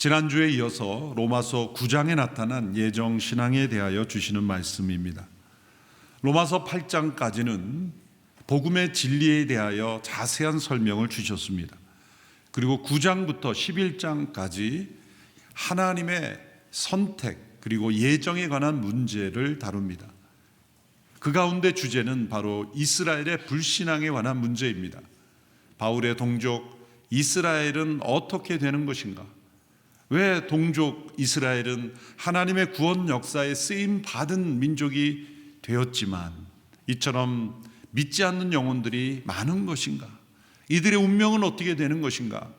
지난주에 이어서 로마서 9장에 나타난 예정신앙에 대하여 주시는 말씀입니다. 로마서 8장까지는 복음의 진리에 대하여 자세한 설명을 주셨습니다. 그리고 9장부터 11장까지 하나님의 선택 그리고 예정에 관한 문제를 다룹니다. 그 가운데 주제는 바로 이스라엘의 불신앙에 관한 문제입니다. 바울의 동족 이스라엘은 어떻게 되는 것인가? 왜 동족 이스라엘은 하나님의 구원 역사에 쓰임 받은 민족이 되었지만 이처럼 믿지 않는 영혼들이 많은 것인가? 이들의 운명은 어떻게 되는 것인가?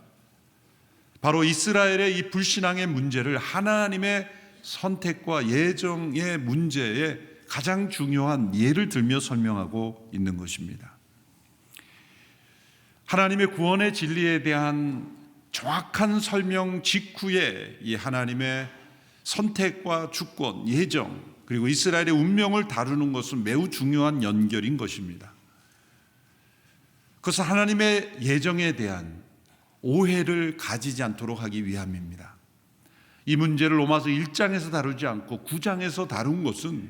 바로 이스라엘의 이 불신앙의 문제를 하나님의 선택과 예정의 문제에 가장 중요한 예를 들며 설명하고 있는 것입니다. 하나님의 구원의 진리에 대한 정확한 설명 직후에 이 하나님의 선택과 주권, 예정 그리고 이스라엘의 운명을 다루는 것은 매우 중요한 연결인 것입니다. 그것은 하나님의 예정에 대한 오해를 가지지 않도록 하기 위함입니다. 이 문제를 로마서 1장에서 다루지 않고 9장에서 다룬 것은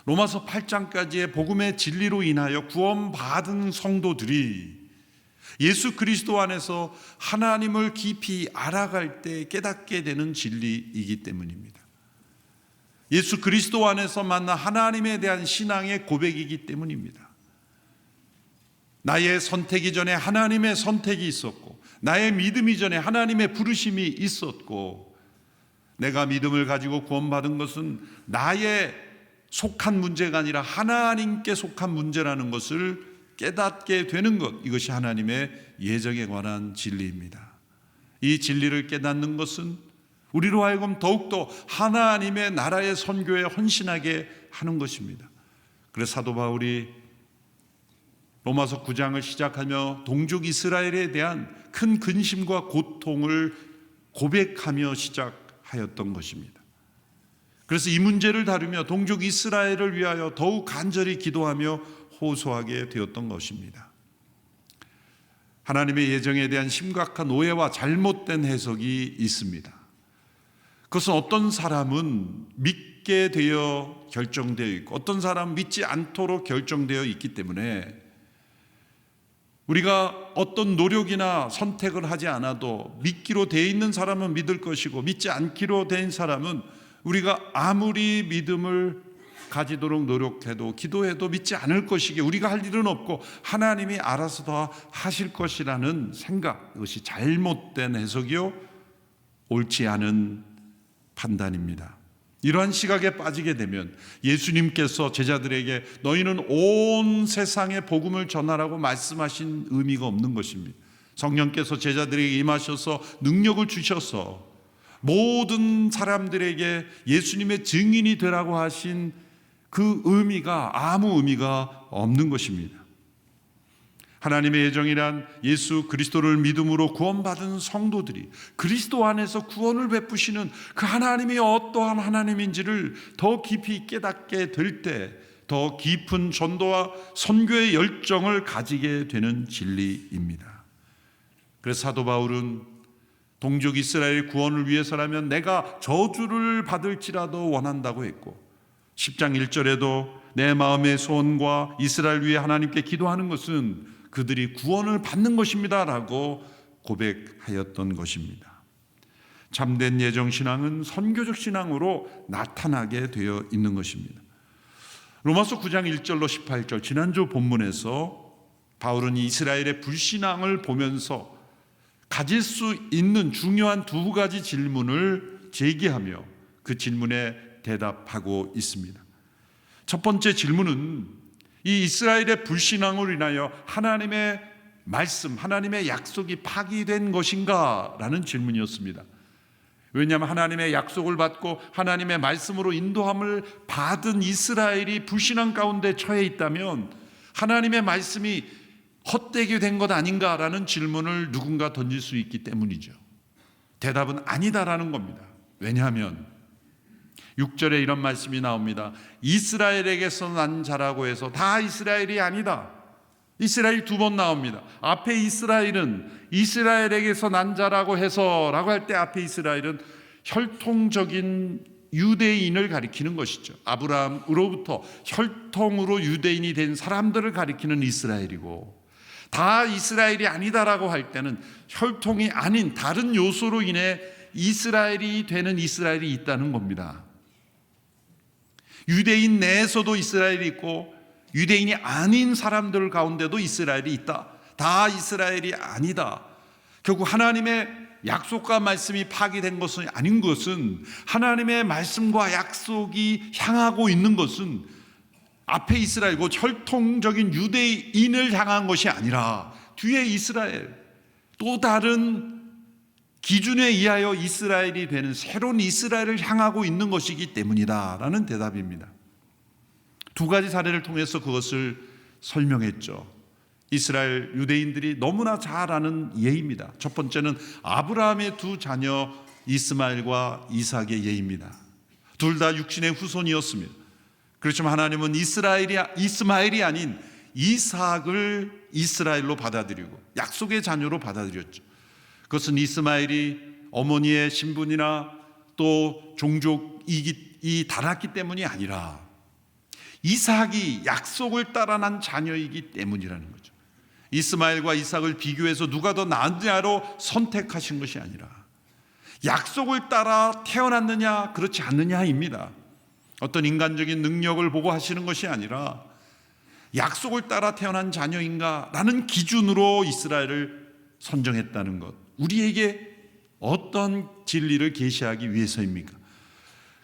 로마서 8장까지의 복음의 진리로 인하여 구원받은 성도들이 예수 그리스도 안에서 하나님을 깊이 알아갈 때 깨닫게 되는 진리이기 때문입니다. 예수 그리스도 안에서 만난 하나님에 대한 신앙의 고백이기 때문입니다. 나의 선택 이전에 하나님의 선택이 있었고 나의 믿음 이전에 하나님의 부르심이 있었고 내가 믿음을 가지고 구원받은 것은 나의 속한 문제가 아니라 하나님께 속한 문제라는 것을 깨닫게 되는 것, 이것이 하나님의 예정에 관한 진리입니다. 이 진리를 깨닫는 것은 우리로 하여금 더욱더 하나님의 나라의 선교에 헌신하게 하는 것입니다. 그래서 사도 바울이 로마서 9장을 시작하며 동족 이스라엘에 대한 큰 근심과 고통을 고백하며 시작하였던 것입니다. 그래서 이 문제를 다루며 동족 이스라엘을 위하여 더욱 간절히 기도하며 호소하게 되었던 것입니다. 하나님의 예정에 대한 심각한 오해와 잘못된 해석이 있습니다. 그것은 어떤 사람은 믿게 되어 결정되어 있고 어떤 사람은 믿지 않도록 결정되어 있기 때문에 우리가 어떤 노력이나 선택을 하지 않아도 믿기로 되어 있는 사람은 믿을 것이고 믿지 않기로 된 사람은 우리가 아무리 믿음을 가지도록 노력해도 기도해도 믿지 않을 것이기에 우리가 할 일은 없고 하나님이 알아서 다 하실 것이라는 생각, 이것이 잘못된 해석이요 옳지 않은 판단입니다. 이러한 시각에 빠지게 되면 예수님께서 제자들에게 너희는 온 세상에 복음을 전하라고 말씀하신 의미가 없는 것입니다. 성령께서 제자들에게 임하셔서 능력을 주셔서 모든 사람들에게 예수님의 증인이 되라고 하신 그 의미가 아무 의미가 없는 것입니다. 하나님의 예정이란 예수 그리스도를 믿음으로 구원받은 성도들이 그리스도 안에서 구원을 베푸시는 그 하나님이 어떠한 하나님인지를 더 깊이 깨닫게 될 때 더 깊은 전도와 선교의 열정을 가지게 되는 진리입니다. 그래서 사도 바울은 동족 이스라엘 구원을 위해서라면 내가 저주를 받을지라도 원한다고 했고 10장 1절에도 내 마음의 소원과 이스라엘 위해 하나님께 기도하는 것은 그들이 구원을 받는 것입니다 라고 고백하였던 것입니다. 참된 예정신앙은 선교적 신앙으로 나타나게 되어 있는 것입니다. 로마서 9장 1절로 18절 지난주 본문에서 바울은 이스라엘의 불신앙을 보면서 가질 수 있는 중요한 두 가지 질문을 제기하며 그 질문에 대답하고 있습니다. 첫 번째 질문은 이 이스라엘의 불신앙으로 인하여 하나님의 말씀, 하나님의 약속이 파기된 것인가? 라는 질문이었습니다. 왜냐하면 하나님의 약속을 받고 하나님의 말씀으로 인도함을 받은 이스라엘이 불신앙 가운데 처해 있다면 하나님의 말씀이 헛되게 된 것 아닌가라는 질문을 누군가 던질 수 있기 때문이죠. 대답은 아니다라는 겁니다. 왜냐하면 6절에 이런 말씀이 나옵니다. 이스라엘에게서 난 자라고 해서 다 이스라엘이 아니다. 이스라엘이 두 번 나옵니다. 앞에 이스라엘은 이스라엘에게서 난 자라고 해서라고 할 때 앞에 이스라엘은 혈통적인 유대인을 가리키는 것이죠. 아브라함으로부터 혈통으로 유대인이 된 사람들을 가리키는 이스라엘이고, 다 이스라엘이 아니다라고 할 때는 혈통이 아닌 다른 요소로 인해 이스라엘이 되는 이스라엘이 있다는 겁니다. 유대인 내에서도 이스라엘이 있고 유대인이 아닌 사람들 가운데도 이스라엘이 있다. 다 이스라엘이 아니다. 결국 하나님의 약속과 말씀이 파기된 것은 아닌 것은, 하나님의 말씀과 약속이 향하고 있는 것은 앞에 이스라엘, 곧 혈통적인 유대인을 향한 것이 아니라 뒤에 이스라엘, 또 다른 기준에 의하여 이스라엘이 되는 새로운 이스라엘을 향하고 있는 것이기 때문이다 라는 대답입니다. 두 가지 사례를 통해서 그것을 설명했죠. 이스라엘 유대인들이 너무나 잘 아는 예입니다. 첫 번째는 아브라함의 두 자녀 이스마엘과 이삭의 예입니다. 둘 다 육신의 후손이었습니다. 그렇지만 하나님은 이스마엘이 아닌 이삭을 이스라엘로 받아들이고 약속의 자녀로 받아들였죠. 그것은 이스마엘이 어머니의 신분이나 또 종족이 달았기 때문이 아니라 이삭이 약속을 따라 난 자녀이기 때문이라는 거죠. 이스마엘과 이삭을 비교해서 누가 더 나으냐로 선택하신 것이 아니라 약속을 따라 태어났느냐 그렇지 않느냐입니다. 어떤 인간적인 능력을 보고 하시는 것이 아니라 약속을 따라 태어난 자녀인가 라는 기준으로 이스라엘을 선정했다는 것, 우리에게 어떤 진리를 계시하기 위해서입니까?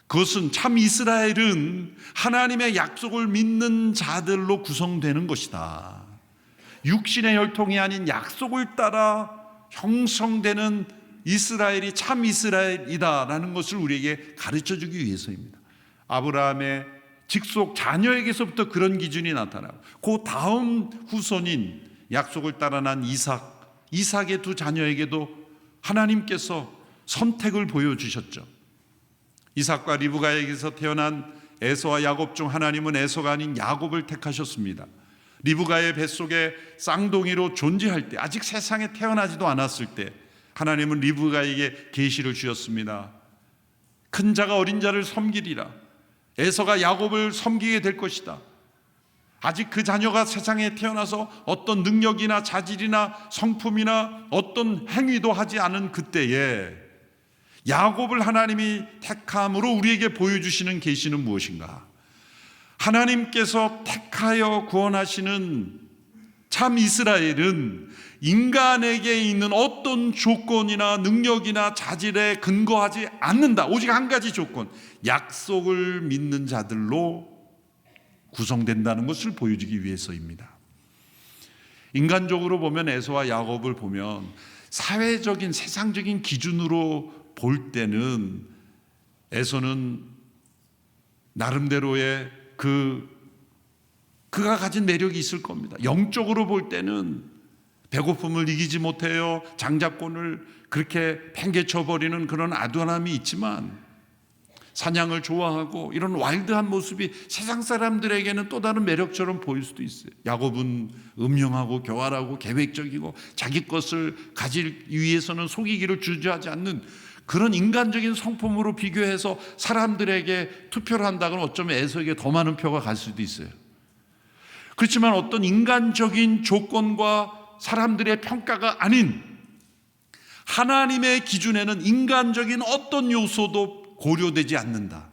그것은 참 이스라엘은 하나님의 약속을 믿는 자들로 구성되는 것이다. 육신의 혈통이 아닌 약속을 따라 형성되는 이스라엘이 참 이스라엘이다라는 것을 우리에게 가르쳐주기 위해서입니다. 아브라함의 직속 자녀에게서부터 그런 기준이 나타나고 그 다음 후손인 약속을 따라 난 이삭의 두 자녀에게도 하나님께서 선택을 보여주셨죠. 이삭과 리브가에게서 태어난 에서와 야곱 중 하나님은 에서가 아닌 야곱을 택하셨습니다. 리브가의 뱃속에 쌍둥이로 존재할 때, 아직 세상에 태어나지도 않았을 때 하나님은 리브가에게 계시를 주셨습니다. 큰 자가 어린 자를 섬기리라. 에서가 야곱을 섬기게 될 것이다. 아직 그 자녀가 세상에 태어나서 어떤 능력이나 자질이나 성품이나 어떤 행위도 하지 않은 그때에 야곱을 하나님이 택함으로 우리에게 보여주시는 계시는 무엇인가? 하나님께서 택하여 구원하시는 참 이스라엘은 인간에게 있는 어떤 조건이나 능력이나 자질에 근거하지 않는다. 오직 한 가지 조건, 약속을 믿는 자들로 구성된다는 것을 보여주기 위해서입니다. 인간적으로 보면 에서와 야곱을 보면 사회적인 세상적인 기준으로 볼 때는 에서는 나름대로의 그가 가진 매력이 있을 겁니다. 영적으로 볼 때는 배고픔을 이기지 못해요. 장자권을 그렇게 팽개쳐버리는 그런 아둔함이 있지만 사냥을 좋아하고 이런 와일드한 모습이 세상 사람들에게는 또 다른 매력처럼 보일 수도 있어요. 야곱은 음흉하고 교활하고 계획적이고 자기 것을 가질 위해서는 속이기를 주저하지 않는 그런 인간적인 성품으로 비교해서 사람들에게 투표를 한다면 어쩌면 에서에게 더 많은 표가 갈 수도 있어요. 그렇지만 어떤 인간적인 조건과 사람들의 평가가 아닌 하나님의 기준에는 인간적인 어떤 요소도 고려되지 않는다.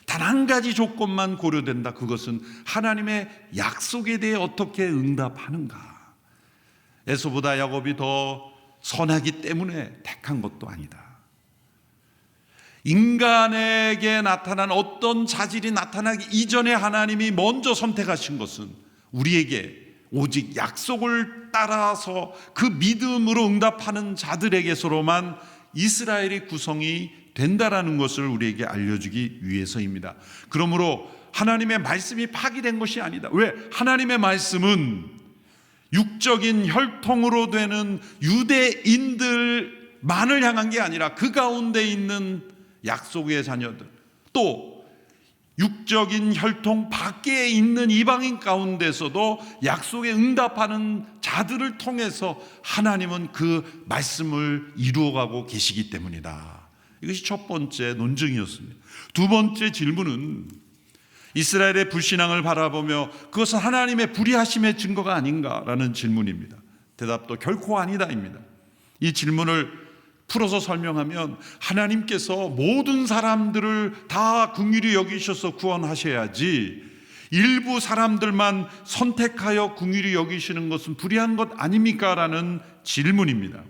단 한 가지 조건만 고려된다. 그것은 하나님의 약속에 대해 어떻게 응답하는가. 에서보다 야곱이 더 선하기 때문에 택한 것도 아니다. 인간에게 나타난 어떤 자질이 나타나기 이전에 하나님이 먼저 선택하신 것은 우리에게 오직 약속을 따라서 그 믿음으로 응답하는 자들에게서로만 이스라엘의 구성이 된다라는 것을 우리에게 알려주기 위해서입니다. 그러므로 하나님의 말씀이 파기된 것이 아니다. 왜? 하나님의 말씀은 육적인 혈통으로 되는 유대인들만을 향한 게 아니라 그 가운데 있는 약속의 자녀들, 또 육적인 혈통 밖에 있는 이방인 가운데서도 약속에 응답하는 자들을 통해서 하나님은 그 말씀을 이루어가고 계시기 때문이다. 이것이 첫 번째 논증이었습니다. 두 번째 질문은 이스라엘의 불신앙을 바라보며 그것은 하나님의 불의하심의 증거가 아닌가라는 질문입니다. 대답도 결코 아니다입니다. 이 질문을 풀어서 설명하면 하나님께서 모든 사람들을 다 긍휼히 여기셔서 구원하셔야지 일부 사람들만 선택하여 긍휼히 여기시는 것은 불의한 것 아닙니까? 라는 질문입니다.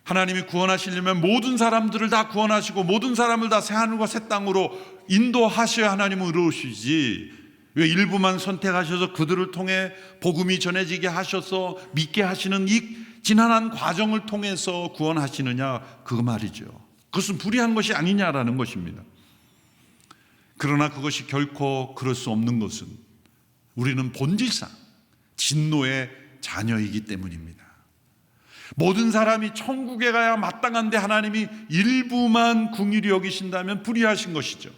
하나님이 구원하시려면 모든 사람들을 다 구원하시고 모든 사람을 다 새하늘과 새 땅으로 인도하셔야 하나님은 의로우시지, 왜 일부만 선택하셔서 그들을 통해 복음이 전해지게 하셔서 믿게 하시는 이 지난한 과정을 통해서 구원하시느냐, 그 말이죠. 그것은 불의한 것이 아니냐라는 것입니다. 그러나 그것이 결코 그럴 수 없는 것은 우리는 본질상 진노의 자녀이기 때문입니다. 모든 사람이 천국에 가야 마땅한데 하나님이 일부만 긍휼히 여기신다면 불의하신 것이죠.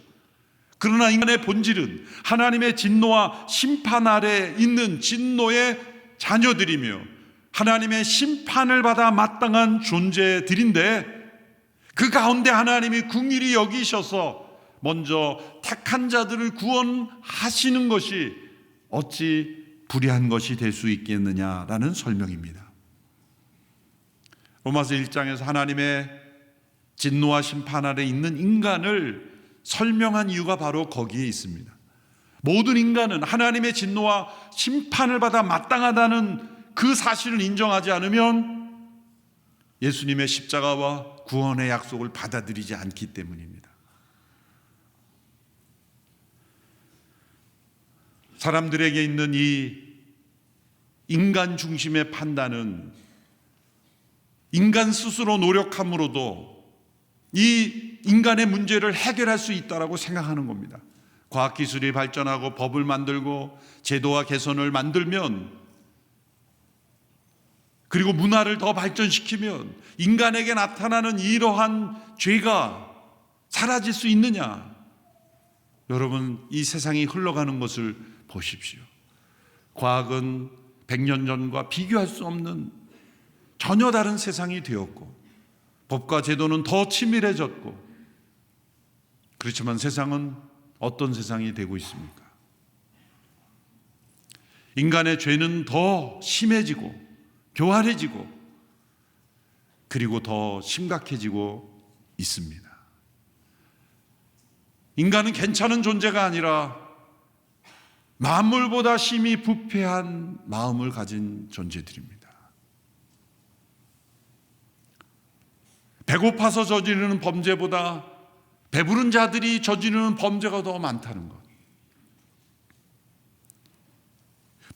그러나 인간의 본질은 하나님의 진노와 심판 아래 있는 진노의 자녀들이며 하나님의 심판을 받아 마땅한 존재들인데, 그 가운데 하나님이 긍휼히 여기셔서 먼저 택한 자들을 구원하시는 것이 어찌 불의한 것이 될 수 있겠느냐라는 설명입니다. 로마서 1장에서 하나님의 진노와 심판 아래 있는 인간을 설명한 이유가 바로 거기에 있습니다. 모든 인간은 하나님의 진노와 심판을 받아 마땅하다는 그 사실을 인정하지 않으면 예수님의 십자가와 구원의 약속을 받아들이지 않기 때문입니다. 사람들에게 있는 이 인간 중심의 판단은 인간 스스로 노력함으로도 이 인간의 문제를 해결할 수 있다고 생각하는 겁니다. 과학기술이 발전하고 법을 만들고 제도와 개선을 만들면, 그리고 문화를 더 발전시키면 인간에게 나타나는 이러한 죄가 사라질 수 있느냐? 여러분, 이 세상이 흘러가는 것을 보십시오. 과학은 100년 전과 비교할 수 없는 전혀 다른 세상이 되었고, 법과 제도는 더 치밀해졌고, 그렇지만 세상은 어떤 세상이 되고 있습니까? 인간의 죄는 더 심해지고 교활해지고 그리고 더 심각해지고 있습니다. 인간은 괜찮은 존재가 아니라 만물보다 심히 부패한 마음을 가진 존재들입니다. 배고파서 저지르는 범죄보다 배부른 자들이 저지르는 범죄가 더 많다는 것.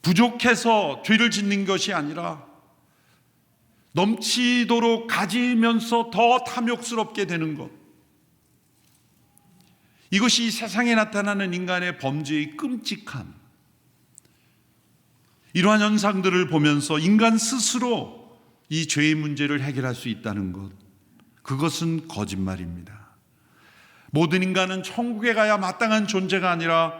부족해서 죄를 짓는 것이 아니라 넘치도록 가지면서 더 탐욕스럽게 되는 것. 이것이 세상에 나타나는 인간의 범죄의 끔찍함. 이러한 현상들을 보면서 인간 스스로 이 죄의 문제를 해결할 수 있다는 것, 그것은 거짓말입니다. 모든 인간은 천국에 가야 마땅한 존재가 아니라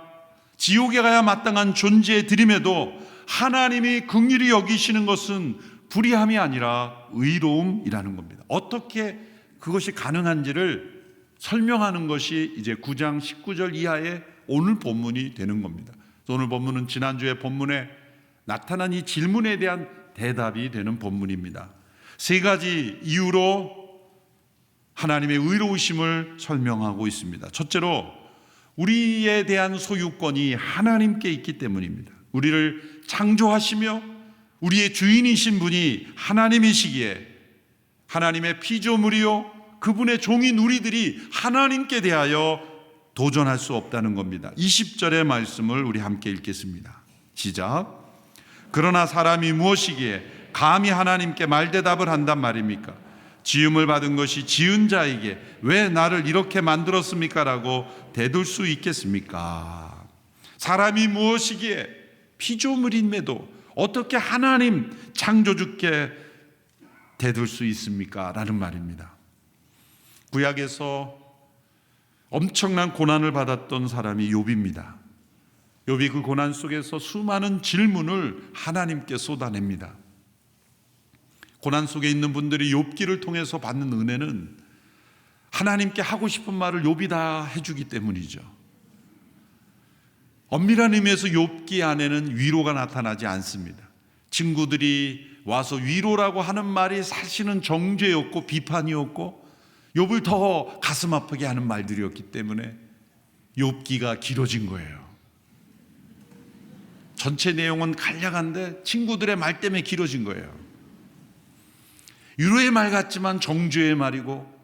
지옥에 가야 마땅한 존재들임에도 하나님이 긍휼히 여기시는 것은 불의함이 아니라 의로움이라는 겁니다. 어떻게 그것이 가능한지를 설명하는 것이 이제 9장 19절 이하의 오늘 본문이 되는 겁니다. 오늘 본문은 지난주의 본문에 나타난 이 질문에 대한 대답이 되는 본문입니다. 세 가지 이유로 하나님의 의로우심을 설명하고 있습니다. 첫째로 우리에 대한 소유권이 하나님께 있기 때문입니다. 우리를 창조하시며 우리의 주인이신 분이 하나님이시기에 하나님의 피조물이요 그분의 종인 우리들이 하나님께 대하여 도전할 수 없다는 겁니다. 20절의 말씀을 우리 함께 읽겠습니다. 시작. 그러나 사람이 무엇이기에 감히 하나님께 말대답을 한단 말입니까? 지음을 받은 것이 지은 자에게 왜 나를 이렇게 만들었습니까? 라고 대들 수 있겠습니까? 사람이 무엇이기에 피조물임에도 어떻게 하나님 창조주께 대들 수 있습니까? 라는 말입니다. 구약에서 엄청난 고난을 받았던 사람이 욥입니다. 욥이 그 고난 속에서 수많은 질문을 하나님께 쏟아냅니다. 고난 속에 있는 분들이 욥기를 통해서 받는 은혜는 하나님께 하고 싶은 말을 욥이 다 해주기 때문이죠. 엄밀한 의미에서 욥기 안에는 위로가 나타나지 않습니다. 친구들이 와서 위로라고 하는 말이 사실은 정죄였고 비판이었고 욥을 더 가슴 아프게 하는 말들이었기 때문에 욥기가 길어진 거예요. 전체 내용은 간략한데 친구들의 말 때문에 길어진 거예요. 위로의 말 같지만 정죄의 말이고,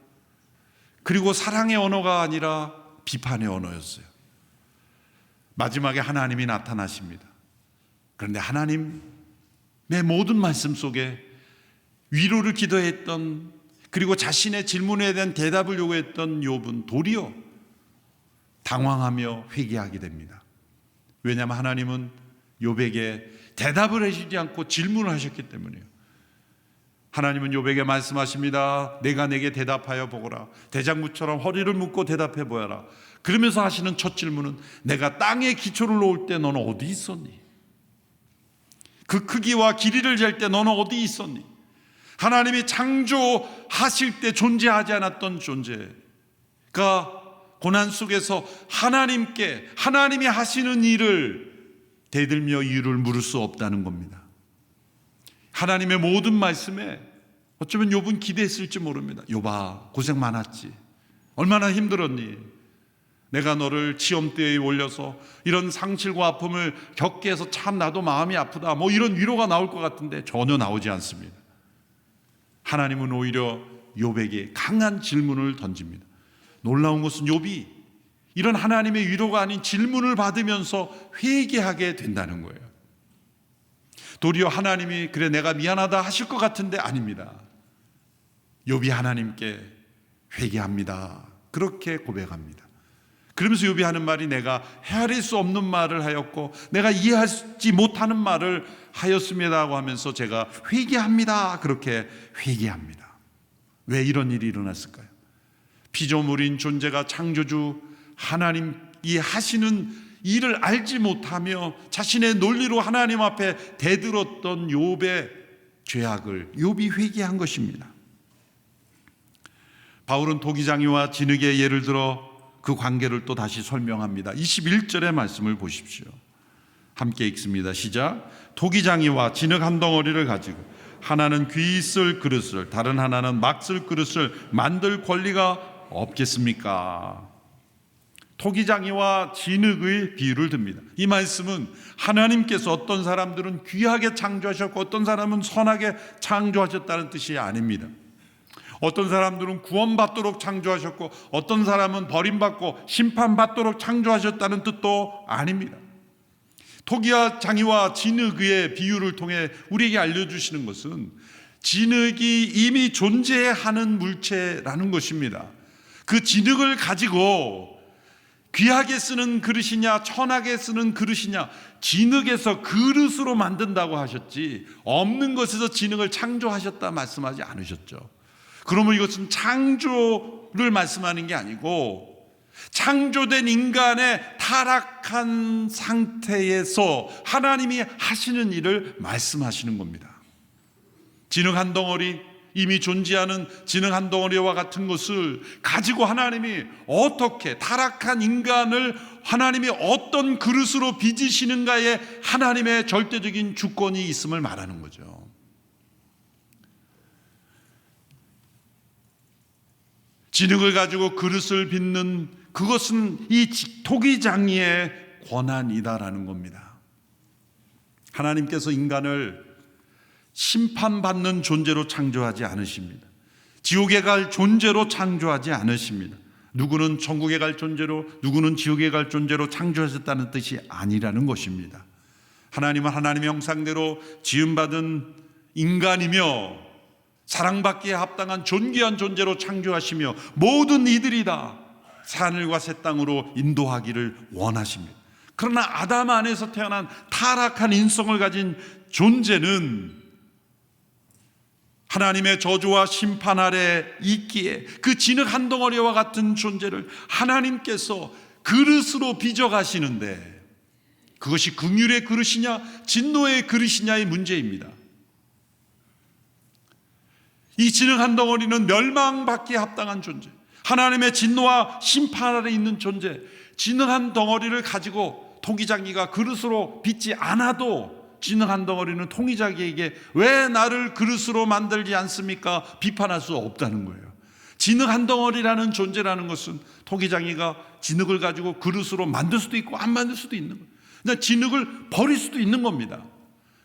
그리고 사랑의 언어가 아니라 비판의 언어였어요. 마지막에 하나님이 나타나십니다. 그런데 하나님의 모든 말씀 속에 위로를 기도했던, 그리고 자신의 질문에 대한 대답을 요구했던 욥은 도리어 당황하며 회개하게 됩니다. 왜냐하면 하나님은 욥에게 대답을 해주지 않고 질문을 하셨기 때문이에요. 하나님은 욥에게 말씀하십니다. 내가 내게 대답하여 보거라. 대장부처럼 허리를 묶고 대답해 보여라. 그러면서 하시는 첫 질문은 내가 땅에 기초를 놓을 때 너는 어디 있었니? 그 크기와 길이를 잴 때 너는 어디 있었니? 하나님이 창조하실 때 존재하지 않았던 존재가 고난 속에서 하나님이 하시는 일을 대들며 이유를 물을 수 없다는 겁니다. 하나님의 모든 말씀에 어쩌면 욥은 기대했을지 모릅니다. 욥아, 고생 많았지. 얼마나 힘들었니? 내가 너를 시험대에 올려서 이런 상실과 아픔을 겪게 해서 참 나도 마음이 아프다, 뭐 이런 위로가 나올 것 같은데 전혀 나오지 않습니다. 하나님은 오히려 욥에게 강한 질문을 던집니다. 놀라운 것은 욥이 이런 하나님의 위로가 아닌 질문을 받으면서 회개하게 된다는 거예요. 도리어 하나님이 그래 내가 미안하다 하실 것 같은데 아닙니다. 욥이 하나님께 회개합니다. 그렇게 고백합니다. 그러면서 욥이 하는 말이 내가 헤아릴 수 없는 말을 하였고 내가 이해하지 못하는 말을 하였습니다고 하면서 제가 회개합니다. 그렇게 회개합니다. 왜 이런 일이 일어났을까요? 피조물인 존재가 창조주 하나님이 하시는 일을 알지 못하며 자신의 논리로 하나님 앞에 대들었던 욥의 죄악을 욥이 회개한 것입니다. 바울은 토기장이와 진흙의 예를 들어 그 관계를 또 다시 설명합니다. 21절의 말씀을 보십시오. 함께 읽습니다. 시작. 토기장이와 진흙 한 덩어리를 가지고 하나는 귀 있을 그릇을 다른 하나는 막 쓸 그릇을 만들 권리가 없겠습니까? 토기장이와 진흙의 비유를 듭니다. 이 말씀은 하나님께서 어떤 사람들은 귀하게 창조하셨고 어떤 사람은 선하게 창조하셨다는 뜻이 아닙니다. 어떤 사람들은 구원받도록 창조하셨고 어떤 사람은 버림받고 심판받도록 창조하셨다는 뜻도 아닙니다. 토기장이와 진흙의 비유를 통해 우리에게 알려주시는 것은 진흙이 이미 존재하는 물체라는 것입니다. 그 진흙을 가지고 귀하게 쓰는 그릇이냐 천하게 쓰는 그릇이냐, 진흙에서 그릇으로 만든다고 하셨지 없는 것에서 진흙을 창조하셨다 말씀하지 않으셨죠. 그러면 이것은 창조를 말씀하는 게 아니고 창조된 인간의 타락한 상태에서 하나님이 하시는 일을 말씀하시는 겁니다. 진흙 한 덩어리, 이미 존재하는 진흙 한 덩어리와 같은 것을 가지고 하나님이 어떻게 타락한 인간을 하나님이 어떤 그릇으로 빚으시는가에 하나님의 절대적인 주권이 있음을 말하는 거죠. 진흙을 가지고 그릇을 빚는 그것은 이 토기장이의 권한이다라는 겁니다. 하나님께서 인간을 심판받는 존재로 창조하지 않으십니다. 지옥에 갈 존재로 창조하지 않으십니다. 누구는 천국에 갈 존재로, 누구는 지옥에 갈 존재로 창조하셨다는 뜻이 아니라는 것입니다. 하나님은 하나님의 형상대로 지음받은 인간이며 사랑받기에 합당한 존귀한 존재로 창조하시며 모든 이들이 다 하늘과 새 땅으로 인도하기를 원하십니다. 그러나 아담 안에서 태어난 타락한 인성을 가진 존재는 하나님의 저주와 심판 아래 있기에 그 진흙 한 덩어리와 같은 존재를 하나님께서 그릇으로 빚어 가시는데, 그것이 긍휼의 그릇이냐 진노의 그릇이냐의 문제입니다. 이 진흙 한 덩어리는 멸망받기에 합당한 존재, 하나님의 진노와 심판 아래 있는 존재, 진흙 한 덩어리를 가지고 토기장이가 그릇으로 빚지 않아도 진흙 한 덩어리는 통기장이에게 왜 나를 그릇으로 만들지 않습니까? 비판할 수 없다는 거예요. 진흙 한 덩어리라는 존재라는 것은 토기장이가 진흙을 가지고 그릇으로 만들 수도 있고 안 만들 수도 있는 거예요. 그냥 진흙을 버릴 수도 있는 겁니다.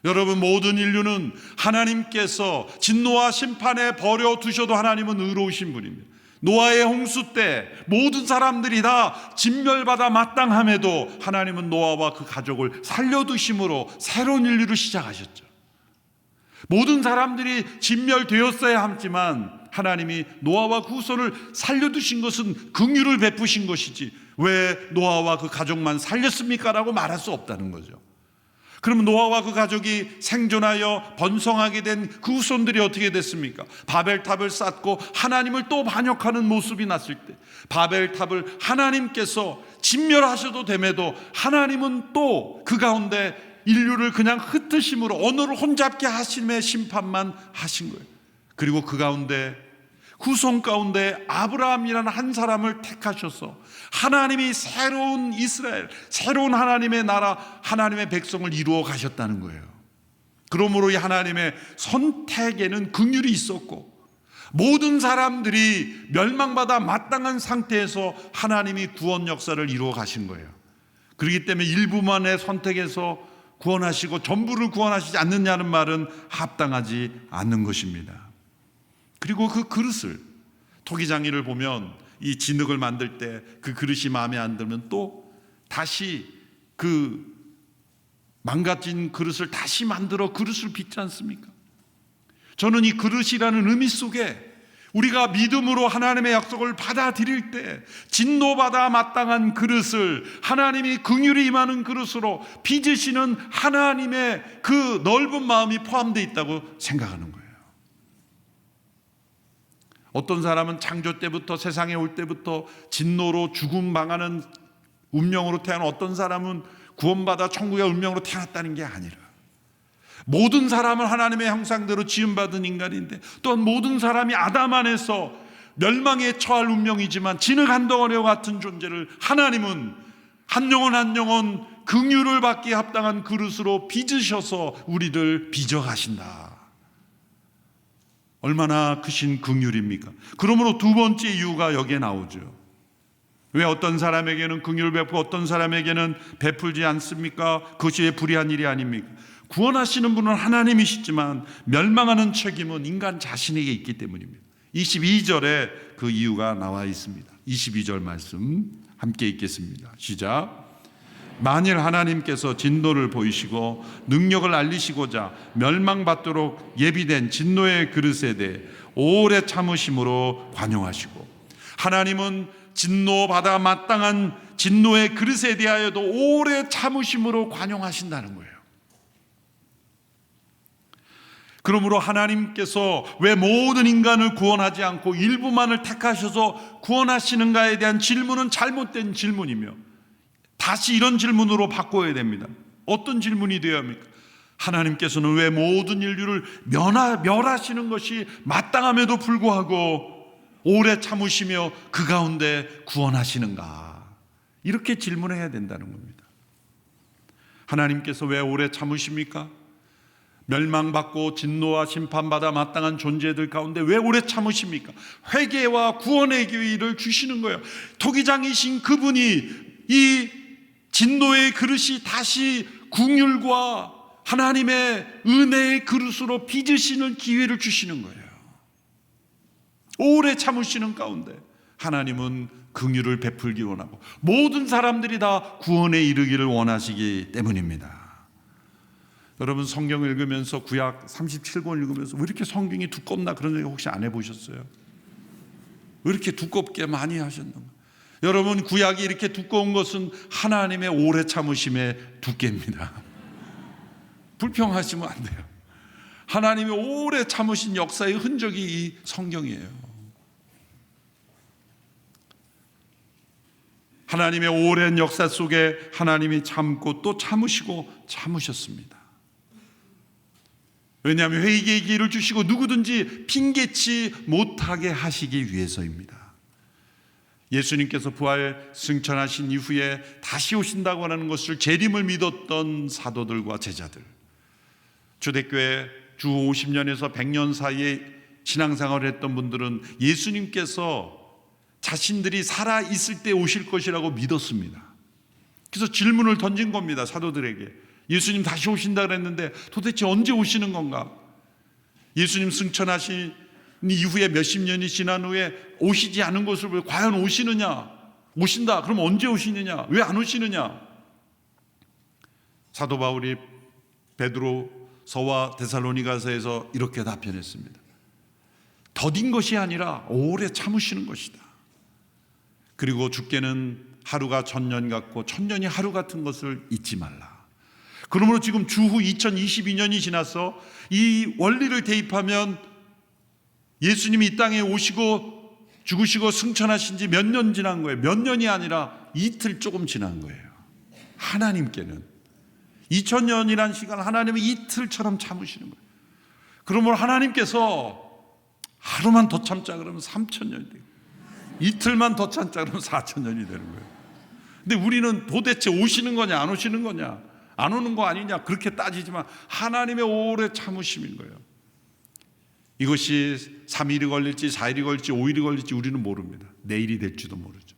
여러분, 모든 인류는 하나님께서 진노와 심판에 버려두셔도 하나님은 의로우신 분입니다. 노아의 홍수 때 모든 사람들이 다 진멸받아 마땅함에도 하나님은 노아와 그 가족을 살려두심으로 새로운 인류를 시작하셨죠. 모든 사람들이 진멸되었어야 하지만 하나님이 노아와 그 후손을 살려두신 것은 긍휼을 베푸신 것이지 왜 노아와 그 가족만 살렸습니까? 라고 말할 수 없다는 거죠. 그럼 노아와 그 가족이 생존하여 번성하게 된 그 후손들이 어떻게 됐습니까? 바벨탑을 쌓고 하나님을 또 반역하는 모습이 났을 때, 바벨탑을 하나님께서 진멸하셔도 됨에도 하나님은 또 그 가운데 인류를 그냥 흩으심으로 언어를 혼잡게 하심의 심판만 하신 거예요. 그리고 그 가운데 후손 가운데 아브라함이라는 한 사람을 택하셔서 하나님이 새로운 이스라엘, 새로운 하나님의 나라, 하나님의 백성을 이루어 가셨다는 거예요. 그러므로 이 하나님의 선택에는 긍휼이 있었고 모든 사람들이 멸망받아 마땅한 상태에서 하나님이 구원 역사를 이루어 가신 거예요. 그렇기 때문에 일부만의 선택에서 구원하시고 전부를 구원하시지 않느냐는 말은 합당하지 않는 것입니다. 그리고 그 그릇을, 토기장이를 보면 이 진흙을 만들 때 그 그릇이 마음에 안 들면 또 다시 그 망가진 그릇을 다시 만들어 그릇을 빚지 않습니까? 저는 이 그릇이라는 의미 속에 우리가 믿음으로 하나님의 약속을 받아들일 때 진노받아 마땅한 그릇을 하나님이 긍휼이 임하는 그릇으로 빚으시는 하나님의 그 넓은 마음이 포함되어 있다고 생각하는 거예요. 어떤 사람은 창조 때부터 세상에 올 때부터 진노로 죽음 망하는 운명으로 태어난 어떤 사람은 구원받아 천국의 운명으로 태어났다는 게 아니라 모든 사람은 하나님의 형상대로 지음받은 인간인데 또한 모든 사람이 아담 안에서 멸망에 처할 운명이지만 진흙 한 덩어리와 같은 존재를 하나님은 한 영혼 한 영혼 긍휼을 받기에 합당한 그릇으로 빚으셔서 우리를 빚어가신다. 얼마나 크신 긍휼입니까? 그러므로 두 번째 이유가 여기에 나오죠. 왜 어떤 사람에게는 긍휼을 베푸고 어떤 사람에게는 베풀지 않습니까? 그것이 왜 불의한 일이 아닙니까? 구원하시는 분은 하나님이시지만 멸망하는 책임은 인간 자신에게 있기 때문입니다. 22절에 그 이유가 나와 있습니다. 22절 말씀 함께 읽겠습니다. 시작. 만일 하나님께서 진노를 보이시고 능력을 알리시고자 멸망받도록 예비된 진노의 그릇에 대해 오래 참으심으로 관용하시고, 하나님은 진노받아 마땅한 진노의 그릇에 대하여도 오래 참으심으로 관용하신다는 거예요. 그러므로 하나님께서 왜 모든 인간을 구원하지 않고 일부만을 택하셔서 구원하시는가에 대한 질문은 잘못된 질문이며 다시 이런 질문으로 바꿔야 됩니다. 어떤 질문이 되어야 합니까? 하나님께서는 왜 모든 인류를 멸하시는 것이 마땅함에도 불구하고 오래 참으시며 그 가운데 구원하시는가? 이렇게 질문해야 된다는 겁니다. 하나님께서 왜 오래 참으십니까? 멸망받고 진노와 심판받아 마땅한 존재들 가운데 왜 오래 참으십니까? 회개와 구원의 기회를 주시는 거예요. 토기장이신 그분이 이 진노의 그릇이 다시 긍휼과 하나님의 은혜의 그릇으로 빚으시는 기회를 주시는 거예요. 오래 참으시는 가운데 하나님은 긍휼을 베풀기 원하고 모든 사람들이 다 구원에 이르기를 원하시기 때문입니다. 여러분, 성경을 읽으면서 구약 37권 읽으면서 왜 이렇게 성경이 두껍나 그런 생각 혹시 안 해보셨어요? 왜 이렇게 두껍게 많이 하셨나? 여러분, 구약이 이렇게 두꺼운 것은 하나님의 오래 참으심의 두께입니다. 불평하시면 안 돼요. 하나님이 오래 참으신 역사의 흔적이 이 성경이에요. 하나님의 오랜 역사 속에 하나님이 참고 또 참으시고 참으셨습니다. 왜냐하면 회개의 기회를 주시고 누구든지 핑계치 못하게 하시기 위해서입니다. 예수님께서 부활 승천하신 이후에 다시 오신다고 하는 것을 재림을 믿었던 사도들과 제자들, 초대교회 주 50년에서 100년 사이에 신앙생활을 했던 분들은 예수님께서 자신들이 살아있을 때 오실 것이라고 믿었습니다. 그래서 질문을 던진 겁니다. 사도들에게. 예수님 다시 오신다 그랬는데 도대체 언제 오시는 건가? 예수님 승천하신 이후에 몇십 년이 지난 후에 오시지 않은 것을 왜 과연 오시느냐? 오신다. 그럼 언제 오시느냐? 왜 안 오시느냐? 사도 바울이 베드로서와 데살로니가서에서 이렇게 답변했습니다. 더딘 것이 아니라 오래 참으시는 것이다. 그리고 주께는 하루가 천년 같고 천년이 하루 같은 것을 잊지 말라. 그러므로 지금 주후 2022년이 지나서 이 원리를 대입하면 예수님이 이 땅에 오시고 죽으시고 승천하신 지 몇 년 지난 거예요. 몇 년이 아니라 이틀 조금 지난 거예요. 하나님께는 2000년이란 시간 하나님은 이틀처럼 참으시는 거예요. 그러므로 하나님께서 하루만 더 참자 그러면 3000년이 돼요. 이틀만 더 참자 그러면 4000년이 되는 거예요. 근데 우리는 도대체 오시는 거냐 안 오시는 거냐, 안 오는 거 아니냐 그렇게 따지지만 하나님의 오래 참으심인 거예요. 이것이 3일이 걸릴지 4일이 걸릴지 5일이 걸릴지 우리는 모릅니다. 내일이 될지도 모르죠.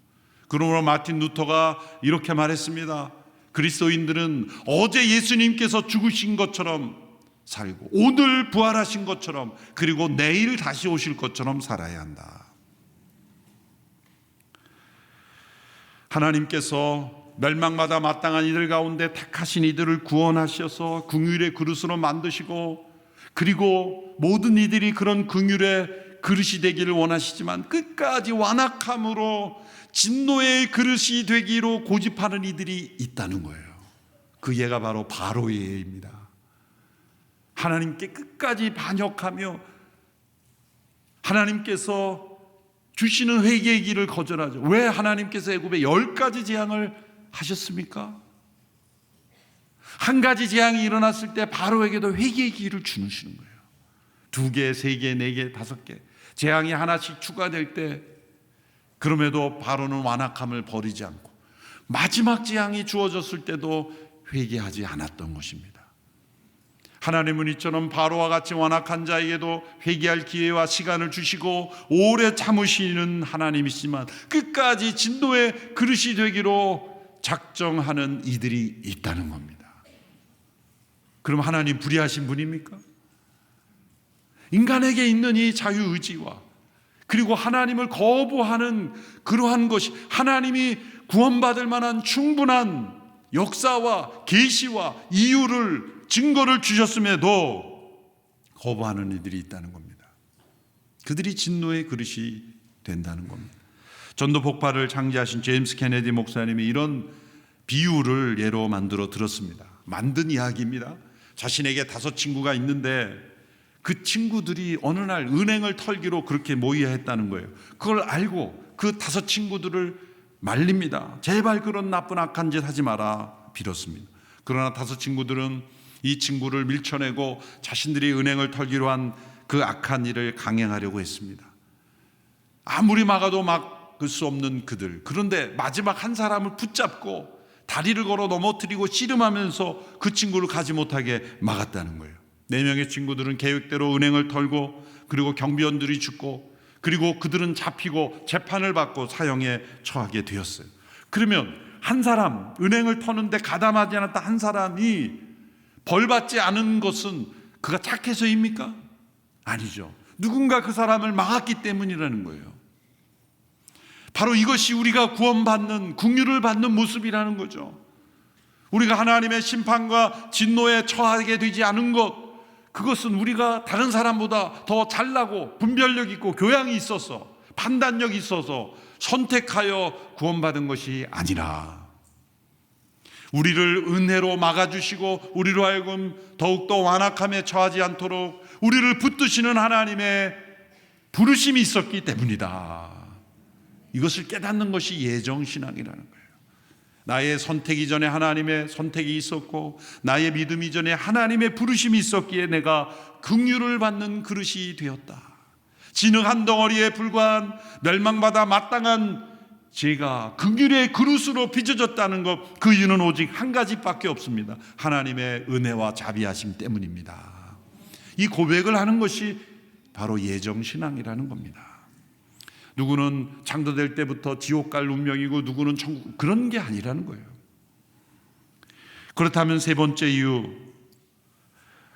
그러므로 마틴 루터가 이렇게 말했습니다. 그리스도인들은 어제 예수님께서 죽으신 것처럼 살고 오늘 부활하신 것처럼 그리고 내일 다시 오실 것처럼 살아야 한다. 하나님께서 멸망마다 마땅한 이들 가운데 택하신 이들을 구원하셔서 긍휼의 그릇으로 만드시고 그리고 모든 이들이 그런 긍휼의 그릇이 되기를 원하시지만 끝까지 완악함으로 진노의 그릇이 되기로 고집하는 이들이 있다는 거예요. 그 예가 바로 바로의 예입니다. 하나님께 끝까지 반역하며 하나님께서 주시는 회개의 길을 거절하죠. 왜 하나님께서 애굽에 10가지 재앙을 하셨습니까? 한 가지 재앙이 일어났을 때 바로에게도 회개의 길을 주시는 거예요. 2개, 3개, 4개, 5개 재앙이 하나씩 추가될 때 그럼에도 바로는 완악함을 버리지 않고 마지막 재앙이 주어졌을 때도 회개하지 않았던 것입니다. 하나님은 이처럼 바로와 같이 완악한 자에게도 회개할 기회와 시간을 주시고 오래 참으시는 하나님이시지만 끝까지 진노의 그릇이 되기로 작정하는 이들이 있다는 겁니다. 그럼 하나님 불의하신 분입니까? 인간에게 있는 이 자유의지와 그리고 하나님을 거부하는 그러한 것이 하나님이 구원받을 만한 충분한 역사와 계시와 이유를 증거를 주셨음에도 거부하는 이들이 있다는 겁니다. 그들이 진노의 그릇이 된다는 겁니다. 전도 폭발을 창시하신 제임스 케네디 목사님이 이런 비유를 예로 만들어 들었습니다. 만든 이야기입니다. 자신에게 5 친구가 있는데 그 친구들이 어느 날 은행을 털기로 그렇게 모여야 했다는 거예요. 그걸 알고 그 5 친구들을 말립니다. 제발 그런 나쁜 악한 짓 하지 마라 빌었습니다. 그러나 5 친구들은 이 친구를 밀쳐내고 자신들이 은행을 털기로 한 그 악한 일을 강행하려고 했습니다. 아무리 막아도 막을 수 없는 그들. 그런데 마지막 한 사람을 붙잡고 다리를 걸어 넘어뜨리고 씨름하면서 그 친구를 가지 못하게 막았다는 거예요. 4명의 친구들은 계획대로 은행을 털고 그리고 경비원들이 죽고 그리고 그들은 잡히고 재판을 받고 사형에 처하게 되었어요. 그러면 한 사람, 은행을 터는데 가담하지 않았다 한 사람이 벌받지 않은 것은 그가 착해서입니까? 아니죠. 누군가 그 사람을 막았기 때문이라는 거예요. 바로 이것이 우리가 구원받는, 긍휼을 받는 모습이라는 거죠. 우리가 하나님의 심판과 진노에 처하게 되지 않은 것, 그것은 우리가 다른 사람보다 더 잘나고 분별력 있고 교양이 있어서 판단력이 있어서 선택하여 구원받은 것이 아니라 우리를 은혜로 막아주시고 우리로 하여금 더욱더 완악함에 처하지 않도록 우리를 붙드시는 하나님의 부르심이 있었기 때문이다. 이것을 깨닫는 것이 예정신앙이라는 거예요. 나의 선택 이전에 하나님의 선택이 있었고 나의 믿음 이전에 하나님의 부르심이 있었기에 내가 긍휼을 받는 그릇이 되었다. 진흙 한 덩어리에 불과한 멸망받아 마땅한 제가 긍휼의 그릇으로 빚어졌다는 것, 그 이유는 오직 한 가지밖에 없습니다. 하나님의 은혜와 자비하심 때문입니다. 이 고백을 하는 것이 바로 예정신앙이라는 겁니다. 누구는 창조될 때부터 지옥 갈 운명이고 누구는 천국, 그런 게 아니라는 거예요. 그렇다면 세 번째 이유,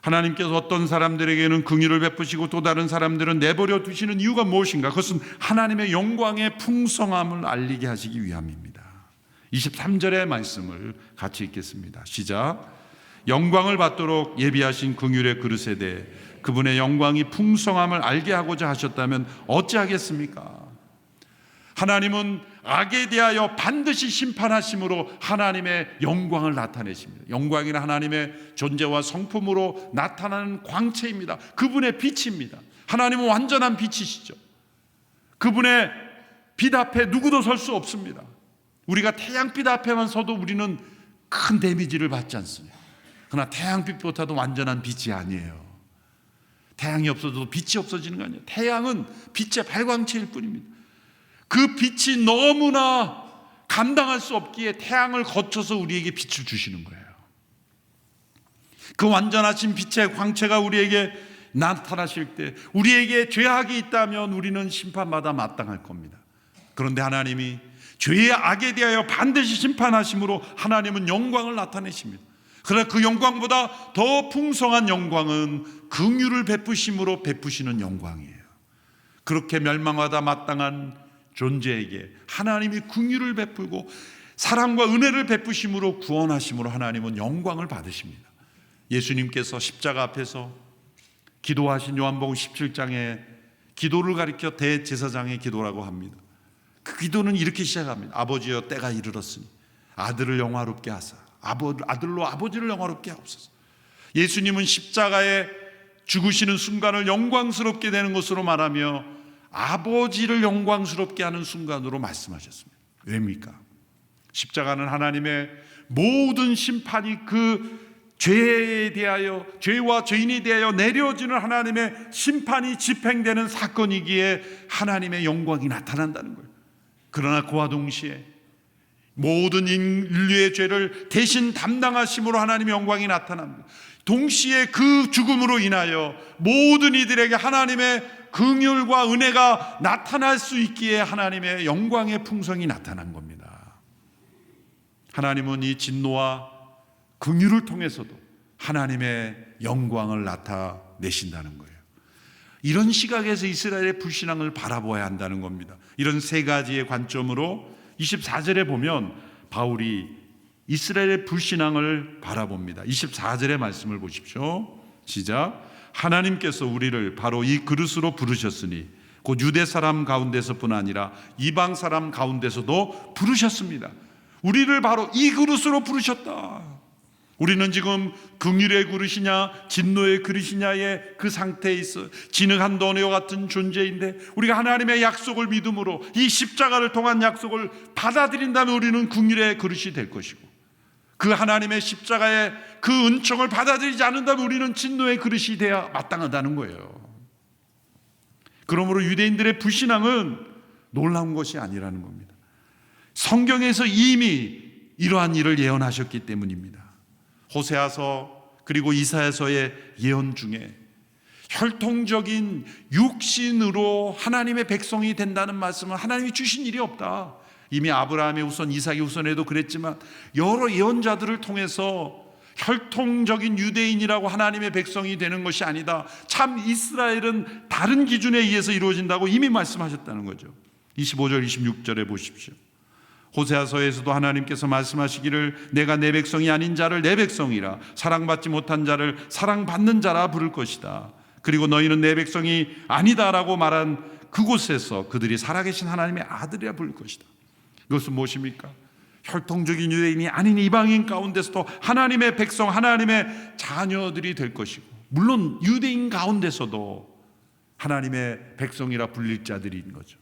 하나님께서 어떤 사람들에게는 긍휼을 베푸시고 또 다른 사람들은 내버려 두시는 이유가 무엇인가? 그것은 하나님의 영광의 풍성함을 알리게 하시기 위함입니다. 23절의 말씀을 같이 읽겠습니다. 시작. 영광을 받도록 예비하신 긍휼의 그릇에 대해 그분의 영광이 풍성함을 알게 하고자 하셨다면 어찌하겠습니까? 하나님은 악에 대하여 반드시 심판하심으로 하나님의 영광을 나타내십니다. 영광이나 하나님의 존재와 성품으로 나타나는 광채입니다. 그분의 빛입니다. 하나님은 완전한 빛이시죠. 그분의 빛 앞에 누구도 설 수 없습니다. 우리가 태양빛 앞에만 서도 우리는 큰 데미지를 받지 않습니다. 그러나 태양빛보다도 완전한 빛이 아니에요. 태양이 없어도 빛이 없어지는 거 아니에요. 태양은 빛의 발광체일 뿐입니다. 그 빛이 너무나 감당할 수 없기에 태양을 거쳐서 우리에게 빛을 주시는 거예요. 그 완전하신 빛의 광채가 우리에게 나타나실 때 우리에게 죄악이 있다면 우리는 심판받아 마땅할 겁니다. 그런데 하나님이 죄의 악에 대하여 반드시 심판하심으로 하나님은 영광을 나타내십니다. 그러나 그 영광보다 더 풍성한 영광은 긍휼을 베푸심으로 베푸시는 영광이에요. 그렇게 멸망하다 마땅한 존재에게 하나님이 긍휼을 베풀고 사랑과 은혜를 베푸심으로 구원하심으로 하나님은 영광을 받으십니다. 예수님께서 십자가 앞에서 기도하신 요한복음 17장에 기도를 가리켜 대제사장의 기도라고 합니다. 그 기도는 이렇게 시작합니다. 아버지여 때가 이르렀으니 아들을 영화롭게 하사 아들로 아버지를 영화롭게 하옵소서. 예수님은 십자가에 죽으시는 순간을 영광스럽게 되는 것으로 말하며 아버지를 영광스럽게 하는 순간으로 말씀하셨습니다. 왜입니까? 십자가는 하나님의 모든 심판이 그 죄에 대하여, 죄와 죄인에 대하여 내려지는 하나님의 심판이 집행되는 사건이기에 하나님의 영광이 나타난다는 거예요. 그러나 그와 동시에 모든 인류의 죄를 대신 담당하심으로 하나님의 영광이 나타납니다. 동시에 그 죽음으로 인하여 모든 이들에게 하나님의 긍휼과 은혜가 나타날 수 있기에 하나님의 영광의 풍성이 나타난 겁니다. 하나님은 이 진노와 긍휼을 통해서도 하나님의 영광을 나타내신다는 거예요. 이런 시각에서 이스라엘의 불신앙을 바라보아야 한다는 겁니다. 이런 세 가지의 관점으로 24절에 보면 바울이 이스라엘의 불신앙을 바라봅니다. 24절의 말씀을 보십시오. 시작. 하나님께서 우리를 바로 이 그릇으로 부르셨으니 곧 유대 사람 가운데서뿐 아니라 이방 사람 가운데서도 부르셨습니다. 우리를 바로 이 그릇으로 부르셨다. 우리는 지금 긍휼의 그릇이냐 진노의 그릇이냐의 그 상태에 있어 진흙 한 덩어리와 같은 존재인데 우리가 하나님의 약속을 믿음으로 이 십자가를 통한 약속을 받아들인다면 우리는 긍휼의 그릇이 될 것이고 그 하나님의 십자가의 그 은총을 받아들이지 않는다면 우리는 진노의 그릇이 되어야 마땅하다는 거예요. 그러므로 유대인들의 불신앙은 놀라운 것이 아니라는 겁니다. 성경에서 이미 이러한 일을 예언하셨기 때문입니다. 호세아서 그리고 이사야서의 예언 중에 혈통적인 육신으로 하나님의 백성이 된다는 말씀은 하나님이 주신 일이 없다. 이미 아브라함의 후손, 이삭의 후손에도 그랬지만 여러 예언자들을 통해서 혈통적인 유대인이라고 하나님의 백성이 되는 것이 아니다. 참 이스라엘은 다른 기준에 의해서 이루어진다고 이미 말씀하셨다는 거죠. 25절 26절에 보십시오. 호세아서에서도 하나님께서 말씀하시기를 내가 내 백성이 아닌 자를 내 백성이라 사랑받지 못한 자를 사랑받는 자라 부를 것이다. 그리고 너희는 내 백성이 아니다라고 말한 그곳에서 그들이 살아계신 하나님의 아들이라 부를 것이다. 이것은 무엇입니까? 혈통적인 유대인이 아닌 이방인 가운데서도 하나님의 백성, 하나님의 자녀들이 될 것이고, 물론 유대인 가운데서도 하나님의 백성이라 불릴 자들인 거죠.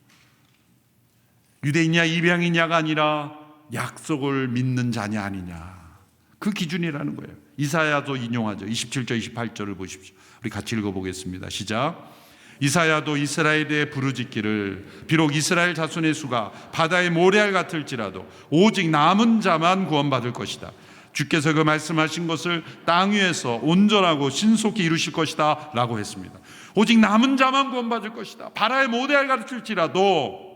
유대인이냐 이방인이냐가 아니라 약속을 믿는 자냐 아니냐, 그 기준이라는 거예요. 이사야도 인용하죠. 27절 28절을 보십시오. 우리 같이 읽어보겠습니다. 시작. 이사야도 이스라엘에 부르짖기를 비록 이스라엘 자손의 수가 바다의 모래알 같을지라도 오직 남은 자만 구원받을 것이다. 주께서 그 말씀하신 것을 땅 위에서 온전하고 신속히 이루실 것이다 라고 했습니다. 오직 남은 자만 구원받을 것이다. 바다의 모래알 같을지라도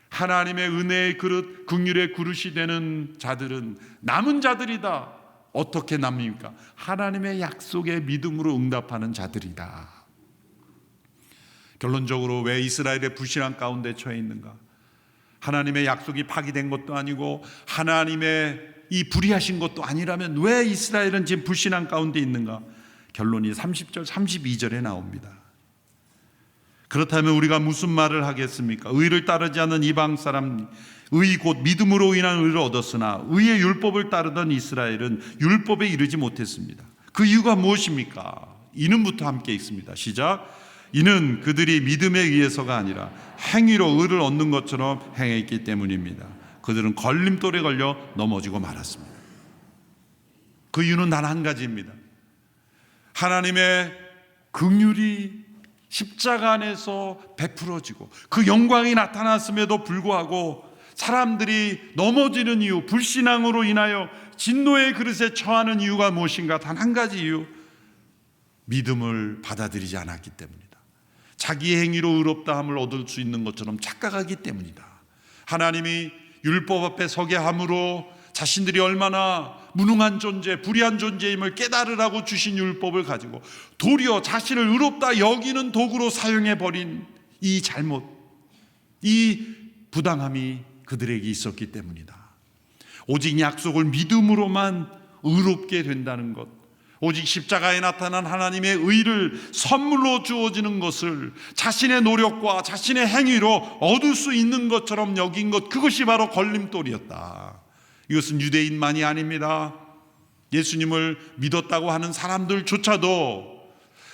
하나님의 은혜의 그릇, 긍휼의 그릇이 되는 자들은 남은 자들이다. 어떻게 남입니까? 하나님의 약속에 믿음으로 응답하는 자들이다. 결론적으로 왜 이스라엘의 불신앙 가운데 처해 있는가? 하나님의 약속이 파기된 것도 아니고 하나님의 이 불의하신 것도 아니라면 왜 이스라엘은 지금 불신앙 가운데 있는가? 결론이 30절 32절에 나옵니다. 그렇다면 우리가 무슨 말을 하겠습니까? 의를 따르지 않는 이방 사람, 의 곧 믿음으로 인한 의를 얻었으나 의의 율법을 따르던 이스라엘은 율법에 이르지 못했습니다. 그 이유가 무엇입니까? 이는부터 함께 읽습니다. 시작. 이는 그들이 믿음에 의해서가 아니라 행위로 의를 얻는 것처럼 행했기 때문입니다. 그들은 걸림돌에 걸려 넘어지고 말았습니다. 그 이유는 단 한 가지입니다. 하나님의 긍휼이 십자가 안에서 베풀어지고 그 영광이 나타났음에도 불구하고 사람들이 넘어지는 이유, 불신앙으로 인하여 진노의 그릇에 처하는 이유가 무엇인가? 단 한 가지 이유, 믿음을 받아들이지 않았기 때문이다. 자기 행위로 의롭다함을 얻을 수 있는 것처럼 착각하기 때문이다. 하나님이 율법 앞에 서게 함으로 자신들이 얼마나 무능한 존재, 불의한 존재임을 깨달으라고 주신 율법을 가지고 도리어 자신을 의롭다 여기는 도구로 사용해버린 이 잘못, 이 부당함이 그들에게 있었기 때문이다. 오직 약속을 믿음으로만 의롭게 된다는 것, 오직 십자가에 나타난 하나님의 의를 선물로 주어지는 것을 자신의 노력과 자신의 행위로 얻을 수 있는 것처럼 여긴 것, 그것이 바로 걸림돌이었다. 이것은 유대인만이 아닙니다. 예수님을 믿었다고 하는 사람들조차도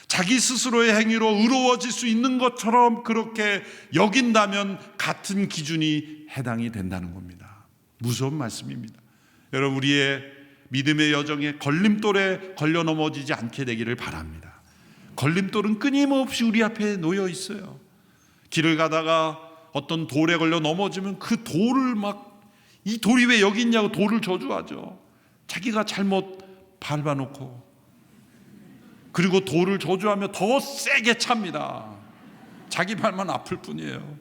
자기 스스로의 행위로 의로워질 수 있는 것처럼 그렇게 여긴다면 같은 기준이 해당이 된다는 겁니다. 무서운 말씀입니다. 여러분, 우리의 믿음의 여정에 걸림돌에 걸려 넘어지지 않게 되기를 바랍니다. 걸림돌은 끊임없이 우리 앞에 놓여 있어요. 길을 가다가 어떤 돌에 걸려 넘어지면 그 돌을 이 돌이 왜 여기 있냐고 돌을 저주하죠. 자기가 잘못 밟아놓고, 그리고 돌을 저주하며 더 세게 찹니다. 자기 발만 아플 뿐이에요.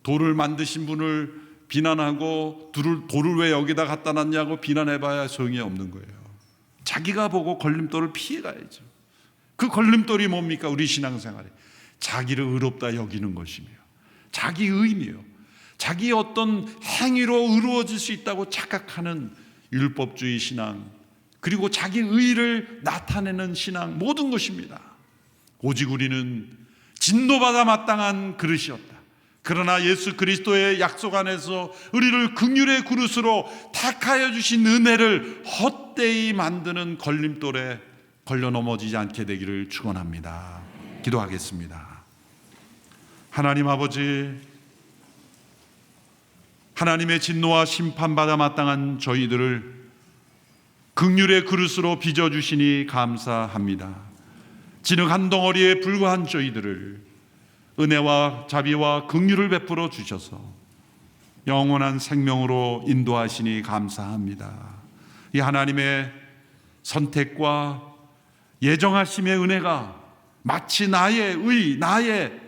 돌을 만드신 분을 비난하고 돌을 왜 여기다 갖다 놨냐고 비난해봐야 소용이 없는 거예요. 자기가 보고 걸림돌을 피해가야죠. 그 걸림돌이 뭡니까? 우리 신앙생활에 자기를 의롭다 여기는 것이며, 자기 의미요, 자기 어떤 행위로 의로워질 수 있다고 착각하는 율법주의 신앙, 그리고 자기 의를 나타내는 신앙, 모든 것입니다. 오직 우리는 진노받아 마땅한 그릇이었다. 그러나 예수 그리스도의 약속 안에서 우리를 긍휼의 그릇으로 택하여 주신 은혜를 헛되이 만드는 걸림돌에 걸려 넘어지지 않게 되기를 축원합니다. 기도하겠습니다. 하나님 아버지, 하나님의 진노와 심판받아 마땅한 저희들을 긍휼의 그릇으로 빚어주시니 감사합니다. 진흙 한 덩어리에 불과한 저희들을 은혜와 자비와 긍휼을 베풀어 주셔서 영원한 생명으로 인도하시니 감사합니다. 이 하나님의 선택과 예정하심의 은혜가 마치 나의 의, 나의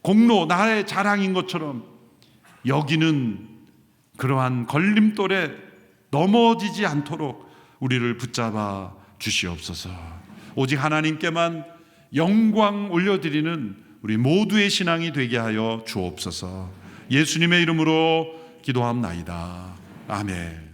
공로, 나의 자랑인 것처럼 여기는 그러한 걸림돌에 넘어지지 않도록 우리를 붙잡아 주시옵소서. 오직 하나님께만 영광 올려드리는 우리 모두의 신앙이 되게 하여 주옵소서. 예수님의 이름으로 기도합나이다. 아멘.